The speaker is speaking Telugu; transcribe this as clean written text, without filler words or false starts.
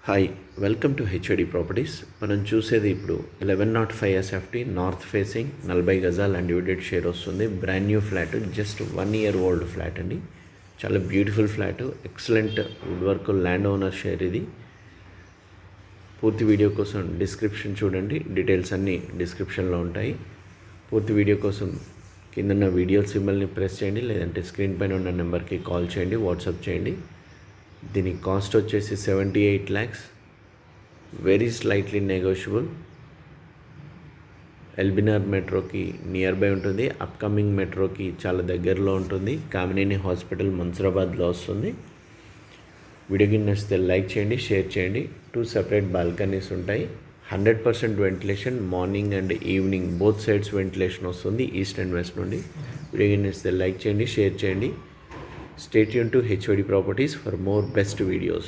Hi, welcome to HOD properties. మనం చూసేది ఇప్పుడు 1105 ఎస్ఎఫ్టీ నార్త్ ఫేసింగ్ 40 గజాలు అండ్ డివిడెడ్ షేర్ వస్తుంది. Brand new flat, just 1 year old flat అండి. చాలా beautiful flat, excellent wood work, land owner share ఇది. పూర్తి వీడియో కోసం డిస్క్రిప్షన్ చూడండి, డీటెయిల్స్ అన్నీ డిస్క్రిప్షన్లో ఉంటాయి. పూర్తి వీడియో కోసం కిందన్న వీడియో సింబల్ని ప్రెస్ చేయండి, లేదంటే స్క్రీన్ పైన ఉన్న నెంబర్కి కాల్ చేయండి, వాట్సాప్ చేయండి. దీని కాస్ట్ వచ్చేసి 78 lakhs, very slightly negotiable. LB Nagar మెట్రోకి నియర్ బై ఉంటుంది, అప్కమింగ్ మెట్రోకి చాలా దగ్గరలో ఉంటుంది. కామినేని హాస్పిటల్ మన్సూరాబాద్లో వస్తుంది. వీడియోకి నచ్చితే లైక్ చేయండి, షేర్ చేయండి. 2 separate బాల్కనీస్ ఉంటాయి. 100% ventilation, morning and evening both sides ventilation వస్తుంది, ఈస్ట్ అండ్ వెస్ట్ నుండి. వీడియోకి నచ్చితే లైక్ చేయండి, షేర్ చేయండి. Stay tuned to HOD Properties for more best videos.